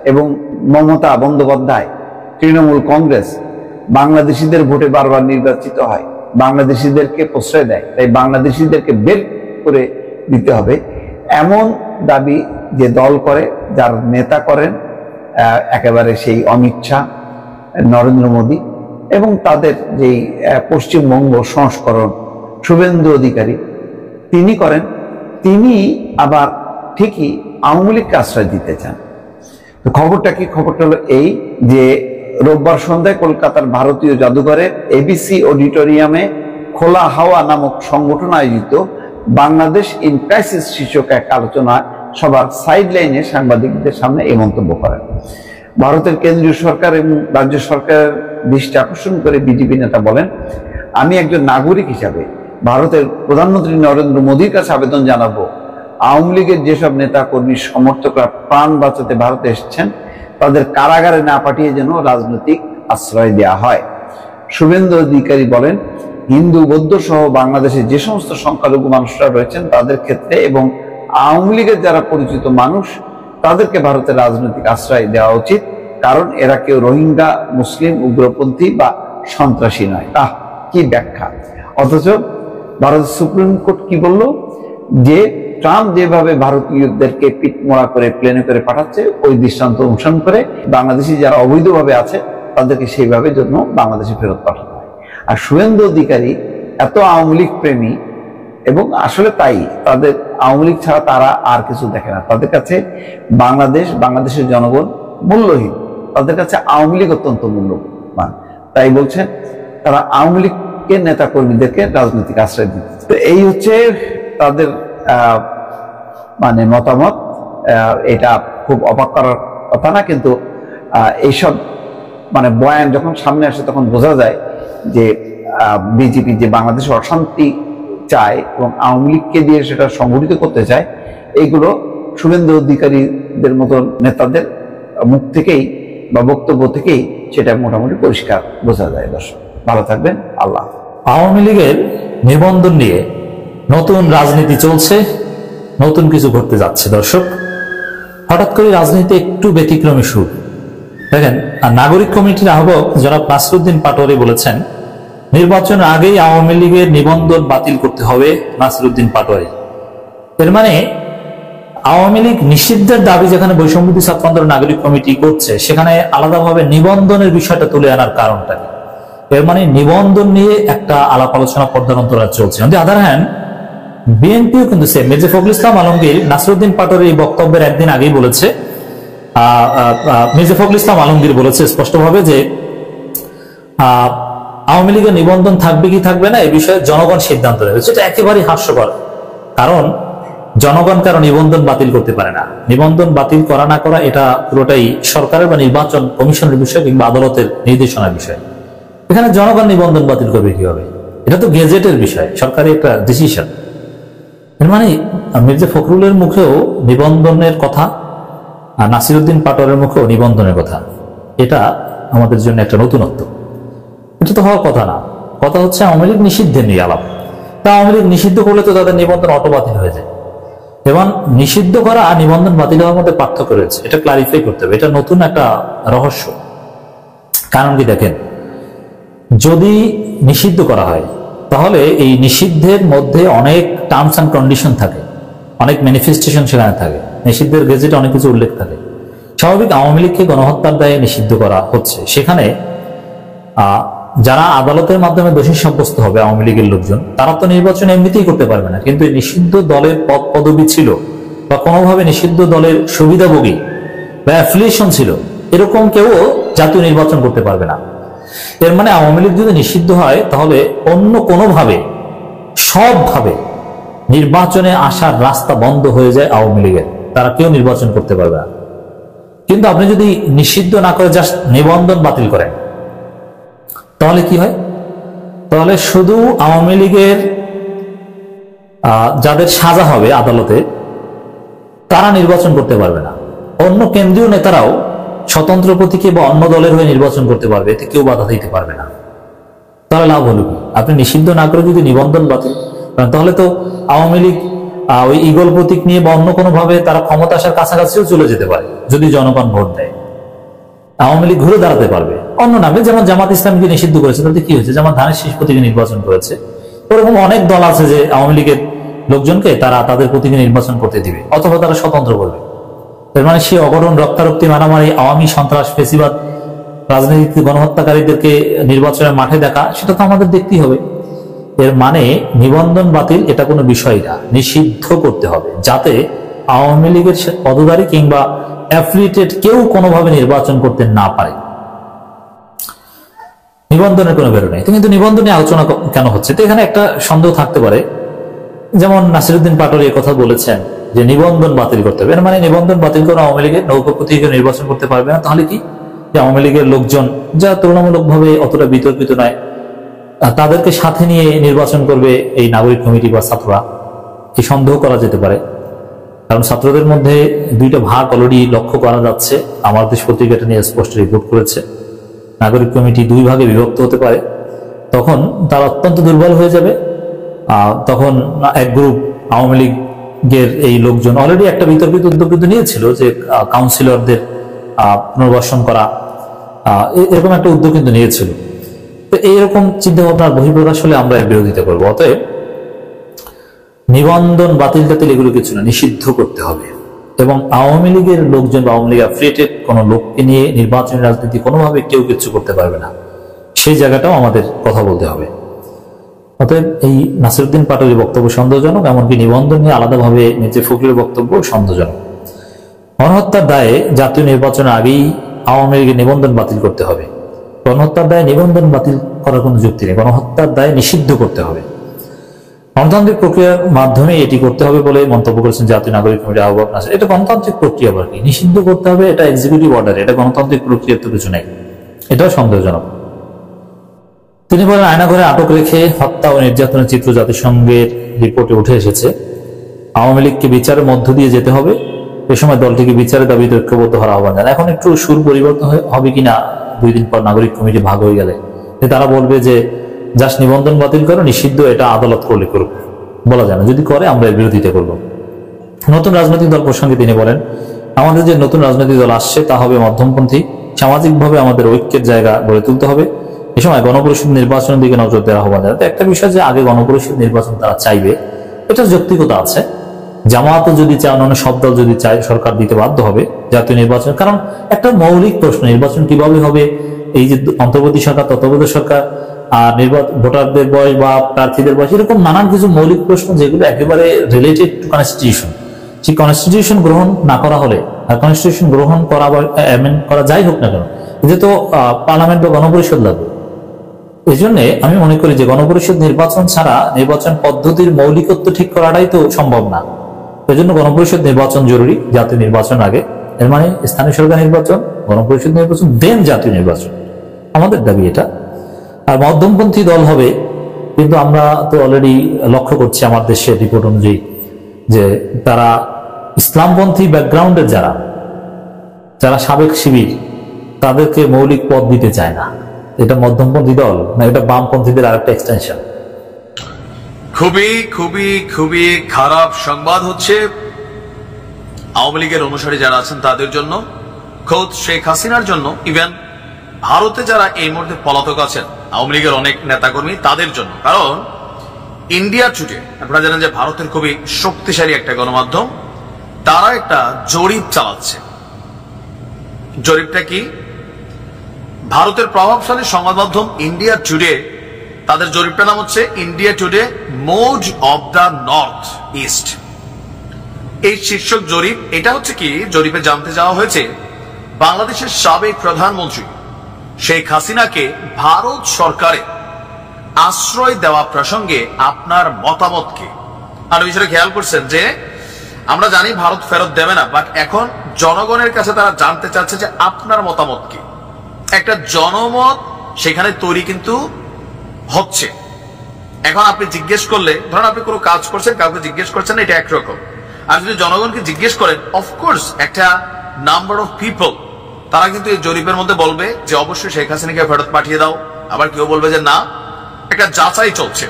এবং মমতা বন্দ্যোপাধ্যায়, তৃণমূল কংগ্রেস বাংলাদেশিদের ভোটে বারবার নির্বাচিত হয়, বাংলাদেশিদেরকে প্রশ্রয় দেয়, তাই বাংলাদেশিদেরকে বের করে দিতে হবে এমন দাবি যে দল করে, যার নেতা করেন একেবারে সেই অমিত শাহ, নরেন্দ্র মোদী এবং তাদের যেই পশ্চিমবঙ্গ সংস্করণ শুভেন্দু অধিকারী তিনি করেন, তিনি আবার ঠিকই আওয়ামী লীগকে আশ্রয় দিতে চান। তো খবরটা কি? খবরটা হলো এই যে রোববার সন্ধ্যায় কলকাতার ভারতীয় জাদুঘরে এবিসি অডিটোরিয়ামে খোলা হাওয়া নামক সংগঠন আয়োজিত বাংলাদেশ ইন ক্রাইসিস শীর্ষক এক আলোচনা সবার সাইড লাইনে সাংবাদিকদের সামনে এই মন্তব্য করেন। ভারতের কেন্দ্রীয় সরকার এবং রাজ্য সরকারের দৃষ্টি আকর্ষণ করে বিজেপি নেতা বলেন, আমি একজন নাগরিক হিসাবে ভারতের প্রধানমন্ত্রী নরেন্দ্র মোদীর কাছে আবেদন জানাবো, আওয়ামী লীগের যেসব নেতা কর্মী সমর্থকরা প্রাণ বাঁচাতে ভারতে এসেছেন তাদের কারাগারে না পাঠিয়ে যেন রাজনৈতিক আশ্রয় দেওয়া হয়। শুভেন্দু অধিকারী বলেন, হিন্দু বৌদ্ধ সহ বাংলাদেশে যে সমস্ত সংখ্যালঘু মানুষরা রয়েছেন তাদের ক্ষেত্রে এবং আওয়ামী লীগের যারা পরিচিত মানুষ তাদেরকে ভারতের রাজনৈতিক আশ্রয় দেওয়া উচিত, কারণ এরা কেউ রোহিঙ্গা, মুসলিম, উগ্রপন্থী বা সন্ত্রাসী নয়। কি ব্যাখ্যা! অথচ ভারতের সুপ্রিম কোর্ট কি বলল যে ট্রাম্প যেভাবে ভারতীয়দেরকে পিটমোড়া করে প্লেনে করে পাঠাচ্ছে ওই দৃষ্টান্ত অনুসরণ করে বাংলাদেশি যারা অবৈধভাবে আছে তাদেরকে সেইভাবে জন্য বাংলাদেশে ফেরত পাঠানো হয়। আর শুভেন্দু অধিকারী এত আওয়ামী লীগ প্রেমী, এবং আসলে তাই, তাদের আওয়ামী লীগ ছাড়া তারা আর কিছু দেখে না, তাদের কাছে বাংলাদেশ, বাংলাদেশের জনগণ মূল্যহীন, তাদের কাছে আওয়ামী লীগ অত্যন্ত মূল্যবান। তাই বলছেন তারা আওয়ামী লীগের নেতা কর্মীদেরকে রাজনৈতিক আশ্রয় দিচ্ছে। তো এই হচ্ছে তাদের মানে মতামত। এটা খুব অবাক করার কথা না, কিন্তু এইসব মানে বয়ান যখন সামনে আসে তখন বোঝা যায় যে বিজেপি যে বাংলাদেশে অশান্তি চায় এবং আওয়ামী লীগকে দিয়ে সেটা সংগঠিত করতে চায়, এইগুলো শুভেন্দু অধিকারীদের মতো নেতাদের মুখ থেকেই বা বক্তব্য থেকেই সেটা মোটামুটি পরিষ্কার বোঝা যায়। দর্শক ভালো থাকবেন, আল্লাহ। আওয়ামী লীগের নিবন্ধন নিয়ে নতুন রাজনীতি চলছে, নতুন কিছু ঘটতে যাচ্ছে। দর্শক, হঠাৎ করে রাজনীতি একটু ব্যতিক্রমী সুর। দেখেন, নাগরিক কমিটির আহ্বায়ক জনাব নাসিরউদ্দিন পাটোয়ারি বলেছেন, নির্বাচনের আগেই আওয়ামী লীগের নিবন্ধন বাতিল করতে হবে নাসিরউদ্দিন পাটোয়ারি। এর মানে আওয়ামী লীগ নিষিদ্ধের দাবি যেখানে বৈষম্যবিরোধী ছাত্র আন্দোলন নাগরিক কমিটি করছে, সেখানে আলাদাভাবে নিবন্ধনের বিষয়টা তুলে আনার কারণটা কি? এর মানে নিবন্ধন নিয়ে একটা আলাপ আলোচনা পর্দার অন্তরাল চলছে। অন দি আদার হ্যান্ড, বিএনপিও কিন্তু সেম। মির্জা ফখরুল ইসলাম আলমগীর নাসিরউদ্দিন পাটোয়ারির এই বক্তব্যের একদিন আগেই বলেছে, মির্জা ফখরুল ইসলাম আলমগীর বলেছে স্পষ্টভাবে যে আওয়ামী লীগের নিবন্ধন থাকবে কি থাকবে না এই বিষয়ে জনগণ সিদ্ধান্ত নেবে। সেটা একেবারেই হাস্যকর, কারণ জনগণ কারো নিবন্ধন বাতিল করতে পারে না। নিবন্ধন বাতিল করা না করা এটা পুরোটাই সরকারের বা নির্বাচন কমিশনের বিষয় কিংবা আদালতের নির্দেশনার বিষয়। এখানে জনগণ নিবন্ধন বাতিল করবে কিভাবে? এটা তো গেজেটের বিষয়, সরকারি একটা ডিসিশন। এর মানে মির্জা ফখরুলের মুখেও নিবন্ধনের কথা, আর নাসিরউদ্দিন পাটোয়ারের মুখেও নিবন্ধনের কথা, এটা আমাদের জন্য একটা নতুনত্ব। এটা তো হওয়ার কথা না। কথা হচ্ছে আওয়ামী লীগ নিষিদ্ধের নিয়ে আলাপ। তা আওয়ামী লীগ নিষিদ্ধ করলে তো তাদের নিবন্ধন অটো বাতিল হয়ে যায়। এবং নিষিদ্ধ করা আর নিবন্ধন বাতিল হওয়ার মধ্যে পার্থক্য রয়েছে, এটা ক্লারিফাই করতে হবে। এটা নতুন একটা রহস্য। কারণ কি দেখেন, যদি নিষিদ্ধ করা হয় তাহলে এই নিষিদ্ধের মধ্যে অনেক টার্মস অ্যান্ড কন্ডিশন থাকে, অনেক ম্যানিফেস্টেশন সেখানে থাকে, নিষিদ্ধের গেজেটে অনেক কিছু উল্লেখ থাকে। স্বাভাবিক আওয়ামী লীগকে গণহত্যার দায়ে নিষিদ্ধ করা হচ্ছে, সেখানে যারা আদালতের মাধ্যমে দোষী সাব্যস্ত হবে আওয়ামী লীগের লোকজন, তারা তো নির্বাচন এমনিতেই করতে পারবে না। কিন্তু এই নিষিদ্ধ দলের পদ পদবি ছিল বা কোনোভাবে নিষিদ্ধ দলের সুবিধাভোগী বা অ্যাফিলিয়েশন ছিল, এরকম কেউ জাতীয় নির্বাচন করতে পারবে না। এর মানে আওয়ামী লীগ যদি নিষিদ্ধ হয় তাহলে অন্য কোনোভাবে সবভাবে নির্বাচনে আসার রাস্তা বন্ধ হয়ে যায় আওয়ামী লীগের, তারা কেউ নির্বাচন করতে পারবে না। কিন্তু আপনি যদি নিষিদ্ধ না করে জাস্ট নিবন্ধন বাতিল করেন তাহলে কি হয়? তাহলে শুধু আওয়ামী লীগের যাদের সাজা হবে আদালতে তারা নির্বাচন করতে পারবে না, অন্য কেন্দ্রীয় নেতারাও স্বতন্ত্র প্রতীকে বা অন্য দলের হয়ে নির্বাচন করতে পারবে, এতে কেউ বাধা দিতে পারবে না। তাহলে লাভ হলো কি? আপনি নিষিদ্ধ না করে যদি নিবন্ধন বাতিল, তাহলে তো আওয়ামী লীগ ওই ঈগল প্রতীক নিয়ে বা অন্য কোনো ভাবে তারা ক্ষমতা আসার কাছাকাছিও চলে যেতে পারে যদি জনগণ ভোট দেয়। আওয়ামী লীগ ঘুরে দাঁড়াতে পারবে অন্য নামে, যেমন জামাত ইসলামকে নিষিদ্ধ করেছে, তাতে কি হয়েছে? জামাত ধানের শীষ প্রতীকে নির্বাচন করেছে। ওরকম অনেক দল আছে যে আওয়ামী লীগের লোকজনকে তারা তাদের প্রতীকে নির্বাচন করতে দিবে, অথবা তারা স্বতন্ত্র করবে। এর মানে সে অগরণ রক্তারক্তি মারামারি আওয়ামী সন্ত্রাস ফেসিবাদ রাজনীতি গণহত্যাকারীদেরকে নির্বাচনের মাঠে দেখা, সেটা তো আমাদের দেখতেই হবে। এর মানে নিবন্ধন বাতিল এটা কোনো বিষয় না, নিষিদ্ধ করতে হবে যাতে আওয়ামী লীগের পদধারী কিংবা অ্যাফিলিয়েটেড কেউ কোনোভাবে নির্বাচন করতে না পারে। নিবন্ধনের কোনো বেরো নেই। কিন্তু নিবন্ধন নিয়ে আলোচনা কেন হচ্ছে? তো এখানে একটা সন্দেহ থাকতে পারে, যেমন নাসিরউদ্দিন পাটোয়ারি কথা বলেছেন যে নিবন্ধন বাতিল করতে হবে। এর মানে নিবন্ধন বাতিল করে আওয়ামী লীগের নৌকা প্রতীকে নির্বাচন করতে পারবে না। তাহলে কি, যে আওয়ামী লীগের লোকজন যা তুলনামূলকভাবে অতটা বিতর্কিত নয়, তাদেরকে সাথে নিয়ে নির্বাচন করবে এই নাগরিক কমিটি বা ছাত্ররা, এই সন্দেহ করা যেতে পারে। কারণ ছাত্রদের মধ্যে দুইটা ভাগ অলরেডি লক্ষ্য করা যাচ্ছে, আমার দেশ পত্রিকাটা নিয়ে স্পষ্ট রিপোর্ট করেছে। নাগরিক কমিটি দুই ভাগে বিভক্ত হতে পারে, তখন তারা অত্যন্ত দুর্বল হয়ে যাবে। তখন এক গ্রুপ আওয়ামী লীগের এই লোকজন অলরেডি একটা বিতর্কিত উদ্যোগ কিন্তু নিয়েছিল যে কাউন্সিলরদের পুনর্বাসন করা, এরকম একটা উদ্যোগ কিন্তু নিয়েছিল। তো এইরকম চিন্তা ভাবনার বহিঃপ্রকাশ হলে আমরা এর বিরোধিতা করবো। অতএব নিবন্ধন বাতিল টাতিল এগুলো কিছু না, নিষিদ্ধ করতে হবে। এবং আওয়ামী লীগের লোকজন বা আওয়ামী লীগ অ্যাফিলিয়েটেড কোনো লোককে নিয়ে নির্বাচনী রাজনীতি কোনোভাবে কেউ কিছু করতে পারবে না, সেই জায়গাটাও আমাদের কথা বলতে হবে। অতএব এই নাসিরউদ্দিন পাটোয়ারির বক্তব্য সন্দেহজনক, এমনকি নিবন্ধন নিয়ে আলাদাভাবে মির্জা ফখরুলের বক্তব্য সন্দেহজনক। গণহত্যার দায়ে জাতীয় নির্বাচনের আগেই আওয়ামী লীগের নিবন্ধন বাতিল করতে হবে। গণহত্যার দায়ে নিবন্ধন বাতিল করার কোনো যুক্তি নেই, গণহত্যার দায়ে নিষিদ্ধ করতে হবে। গণতান্ত্রিক প্রক্রিয়ার মাধ্যমে এটি করতে হবে বলে মন্তব্য করেছেন জাতীয় নাগরিক কমিটির আহ্বায়ক নাসির। এটা গণতান্ত্রিক প্রক্রিয়া আবার কি? নিষিদ্ধ করতে হবে, এটা এক্সিকিউটিভ অর্ডার, এটা গণতান্ত্রিক প্রক্রিয়ার তো কিছু নেই, এটাও সন্দেহজনক। তিনি বলেন, আয়নাঘরে আটক রেখে হত্যা ও নির্যাতনের চিত্র জাতিসংঘের রিপোর্টে উঠে এসেছে। আওয়ামী লীগকে বিচারের মধ্য দিয়ে যেতে হবে, এ সময় দলটিকে বিচারের দাবিতে ঐক্যবদ্ধ হওয়ার আহ্বান জানান। এখন একটু সুর পরিবর্তন হবে কিনা 2 দিন পর নাগরিক কমিটি ভাগ হয়ে গেলে, তারা বলবে যে জাস্ট নিবন্ধন বাতিল করো, নিষিদ্ধ এটা আদালত করলে করুক, বলা যায় না। যদি করে আমরা এর বিরোধিতা করব। নতুন রাজনৈতিক দল প্রসঙ্গে তিনি বলেন, আমাদের যে নতুন রাজনৈতিক দল আসছে তা হবে মধ্যমপন্থী, সামাজিকভাবে আমাদের ঐক্যের জায়গা গড়ে তুলতে হবে। এ সময় গণপরিষদ নির্বাচনের দিকে নজর দেওয়ার আহ্বান জানাতে একটা বিষয় যে আগে গণপরিষদ নির্বাচন তারা চাইবে, এটা যৌক্তিকতা আছে। জামাতও যদি চায়, অন্যান্য সব দল যদি চায়, সরকার দিতে বাধ্য হবে জাতীয় নির্বাচন। কারণ একটা মৌলিক প্রশ্ন, নির্বাচন কিভাবে হবে, এই যে অন্তর্বর্তী সরকার তত্ত্বাবধায়ক সরকার আর ভোটারদের বয়স বা প্রার্থীদের বয়স, এরকম নানান কিছু মৌলিক প্রশ্ন যেগুলো একেবারে রিলেটেড টু কনস্টিটিউশন, সেই কনস্টিটিউশন গ্রহণ না করা হলে, আর কনস্টিটিউশন গ্রহণ করা বা অ্যামেন্ড করা যাই হোক না কেন, এতে তো পার্লামেন্ট বা গণপরিষদ লাগবে। এই জন্য আমি মনে করি যে গণপরিষদ নির্বাচন ছাড়া নির্বাচন পদ্ধতির মৌলিকত্ব ঠিক করাটাই তো সম্ভব না। এই জন্য গণপরিষদ নির্বাচন জরুরি জাতীয় নির্বাচন আগে। এর মানে স্থানীয় সরকার নির্বাচন, গণপরিষদ নির্বাচন, দেন জাতীয় নির্বাচন, আমাদের দাবি এটা। আর মধ্যমপন্থী দল হবে, কিন্তু আমরা তো অলরেডি লক্ষ্য করছি আমার দেশের রিপোর্ট অনুযায়ী যে তারা ইসলামপন্থী ব্যাকগ্রাউন্ডের যারা সাবেক শিবির তাদেরকে মৌলিক পদ দিতে চায় না। এটা মধ্যমপন্থী দল না এটা বামপন্থীদের আরেকটা এক্সটেনশন? খুবই খুবই খুবই খারাপ সংবাদ হচ্ছে আওয়ামী লীগের অনুসারী যারা আছেন তাদের জন্য, খোদ শেখ হাসিনার জন্য, ইভেন ভারতে যারা এই মুহূর্তে পলাতক আছেন আওয়ামী লীগের অনেক নেতাকর্মী তাদের জন্য। কারণ ইন্ডিয়া টুডে, আপনারা জানেন যে ভারতের খুবই শক্তিশালী একটা গণমাধ্যম, তারা একটা জরিপ চালাচ্ছে। জরিপটা কি? ভারতের প্রভাবশালী সংবাদ মাধ্যম ইন্ডিয়া টুডে, তাদের জরিপটার নাম হচ্ছে India today mode of the North east. এই শীর্ষক জরিপ, এটা হচ্ছে কি, জরিপে জানতে যাওয়া হয়েছে বাংলাদেশের সাবেক প্রধানমন্ত্রী শেখ হাসিনাকে ভারত সরকারে আশ্রয় দেওয়া প্রসঙ্গে আপনার মতামত কি। আর বিষয়টা খেয়াল করছেন যে আমরা জানি ভারত ফেরত দেবে না, বাট এখন জনগণের কাছে তারা জানতে চাচ্ছে যে আপনার মতামত কি। একটা জনমত সেখানে তৈরি কিন্তু হচ্ছে। এখন আপনি জিজ্ঞেস করলে, ধরেন আপনি কোনো কাজ করছেন, কাউকে জিজ্ঞেস করছেন, এটা একরকম। আর যদি জনগণকে জিজ্ঞেস করেন, অফকোর্স একটা নাম্বার অফ পিপল তারা কিন্তু এই জরিপের মধ্যে বলবে যে অবশ্যই শেখ হাসিনাকে ফেরত পাঠিয়ে দাও, আবার কেউ বলবে যে না। একটা যাচাই চলছে।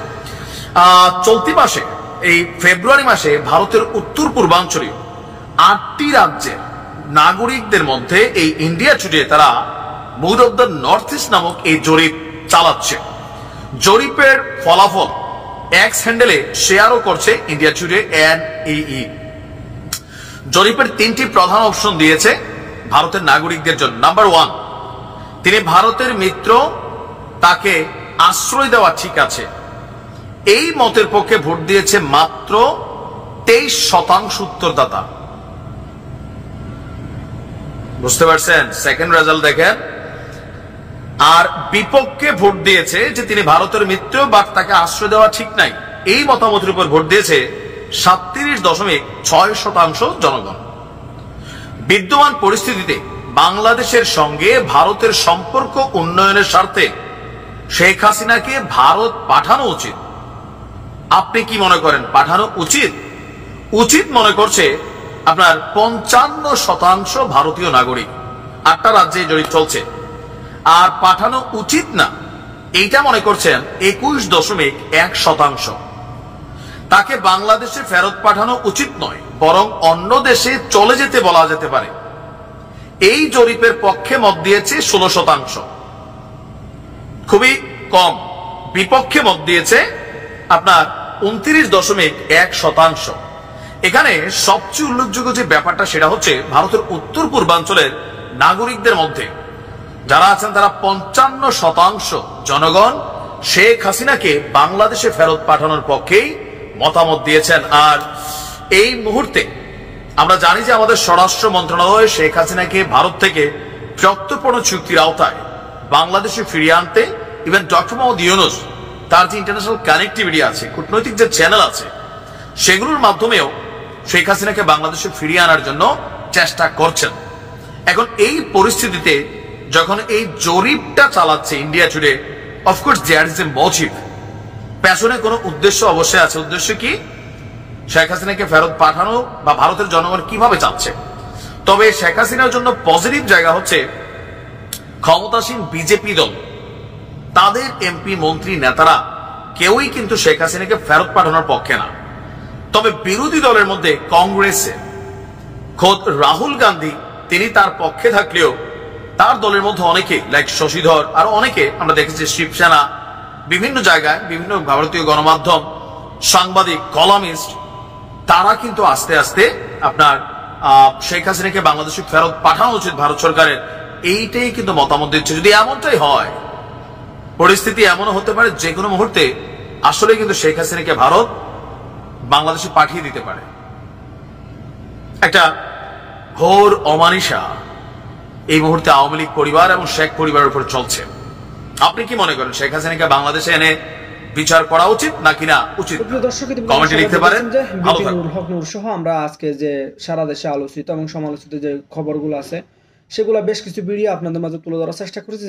চলতি মাসে, এই ফেব্রুয়ারি মাসে ভারতের উত্তর পূর্বাঞ্চলীয় 8টি রাজ্যের নাগরিকদের মধ্যে এই ইন্ডিয়া টুডে তারা mood of the North East নামক এই জরিপ চালাচ্ছে। জরিপের ফলাফল এক্স হ্যান্ডেলে শেয়ারও করছে ইন্ডিয়া টুডে NEE। জরিপের 3টি প্রধান অপশন দিয়েছে ভারতের নাগরিকদের জন্য। নাম্বার 1, তিনি ভারতের মিত্র, তাকে আশ্রয় দেওয়া ঠিক আছে। এই মতের পক্ষে ভোট দিয়েছে মাত্র 23% উত্তরদাতা। বুঝতে পারছেন? সেকেন্ড রেজাল্ট দেখেন। আর বিপক্ষে ভোট দিয়েছে যে তিনি ভারতের মিত্র বা তাকে আশ্রয় দেওয়া ঠিক নাই, এই মতামতের উপর ভোট দিয়েছে 37.6% জনগণ। বিদ্যমান পরিস্থিতিতে বাংলাদেশের সঙ্গে ভারতের সম্পর্ক উন্নয়নের স্বার্থে শেখ হাসিনাকে ভারত পাঠানো উচিত। আপনি কি মনে করেন পাঠানো উচিত? উচিত মনে করছে আপনার 55% ভারতীয় নাগরিক। 8টা রাজ্যে জরিপ চলছে। আর পাঠানো উচিত না এইটা মনে করছেন 21.1%। তাকে বাংলাদেশে ফেরত পাঠানো উচিত নয়, বরং অন্য দেশে চলে যেতে বলা যেতে পারে। এই জরিপের পক্ষে মত দিয়েছে 16%, খুবই কম। বিপক্ষে মত দিয়েছে আপনার 29.1%। এখানে সবচেয়ে উল্লেখযোগ্য যে ব্যাপারটা সেটা হচ্ছে ভারতের উত্তর পূর্বাঞ্চলের নাগরিকদের মধ্যে যারা আছেন তারা 55% জনগণ শেখ হাসিনাকে বাংলাদেশে ফেরত পাঠানোর পক্ষেই মতামত দিয়েছেন। আর এই মুহূর্তে আমরা জানি যে আমাদের স্বরাষ্ট্র মন্ত্রণালয় শেখ হাসিনাকে ভারত থেকে প্রত্যর্পণ চুক্তির আওতায় বাংলাদেশে ফিরিয়ে আনতে, ইভেন ডক্টর মোহাম্মদ ইউনূস তার যে ইন্টারন্যাশনাল কানেক্টিভিটি আছে, কূটনৈতিক যে চ্যানেল আছে, সেগুলোর মাধ্যমেও শেখ হাসিনাকে বাংলাদেশে ফিরিয়ে আনার জন্য চেষ্টা করছেন। এখন এই পরিস্থিতিতে যখন এই জরিপটা চালাচ্ছে India Today, of course there is a motive, পেছনে কোনো উদ্দেশ্য অবশ্যই আছে। উদ্দেশ্য কি? শেখ হাসিনাকে ফেরত পাঠানো বা ভারতের জনগণ কিভাবে চাচ্ছে। তবে শেখ হাসিনার জন্য পজিটিভ জায়গা হচ্ছে ক্ষমতাসীন বিজেপি দল, তাদের এমপি মন্ত্রী নেতারা কেউই কিন্তু শেখ হাসিনাকে ফেরত পাঠানোর পক্ষে না। তবে বিরোধী দলের মধ্যে কংগ্রেসে খোদ রাহুল গান্ধী তিনি তার পক্ষে থাকলেও তার দলের মধ্যে অনেকে লাইক শশীধর আর অনেকে আমরা দেখেছি, শিবসেনা, বিভিন্ন জায়গায় বিভিন্ন ভারতীয় গণমাধ্যম, সাংবাদিক, কলামিস্ট, তারা কিন্তু আস্তে আস্তে আপনার শেখ হাসিনাকে বাংলাদেশে ফেরত পাঠানো উচিত ভারত সরকারের, এইটাই কিন্তু মতামত দিচ্ছে। যদি এমনটাই হয়, পরিস্থিতি এমনও হতে পারে যে কোনো মুহূর্তে আসলে কিন্তু শেখ হাসিনাকে ভারত বাংলাদেশে পাঠিয়ে দিতে পারে। একটা ঘোর অমানিসা এই মুহূর্তে আওয়ামী লীগ পরিবার এবং শেখ পরিবারের উপর চলছে। আপনি কি মনে করেন শেখ হাসিনাকে বাংলাদেশে এনে বিচার করা উচিত নাকি না উচিত? কমেন্টে লিখতে পারেন। হক নূর সহ আমরা আজকে যে সারা দেশে আলোচিত এবং সমালোচিত যে খবরগুলো আছে সেগুলো বেশ কিছু ভিডিও আপনাদের মাঝে তুলে ধরার চেষ্টা করেছি,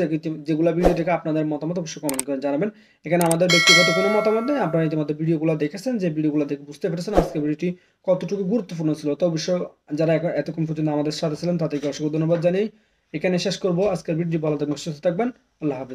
যেগুলো ভিডিও থেকে আপনাদের মতামত অবশ্যই কমেন্ট করে জানাবেন। এখানে আমাদের ব্যক্তিগত কোনো মতামত নেই, আপনারা ইতিমধ্যে ভিডিওগুলো দেখেছেন, যে ভিডিওগুলো দেখে বুঝতে পেরেছেন আজকে ভিডিওটি কতটুকু গুরুত্বপূর্ণ ছিল। তো অবশ্যই যারা এতক্ষণ পর্যন্ত আমাদের সাথে ছিলেন তাদেরকে অসংখ্য ধন্যবাদ জানিয়ে এখানে শেষ করবো আজকের ভিডিও। ভালো থাকবেন, সুস্থ থাকবেন, আল্লাহ হাফেজ।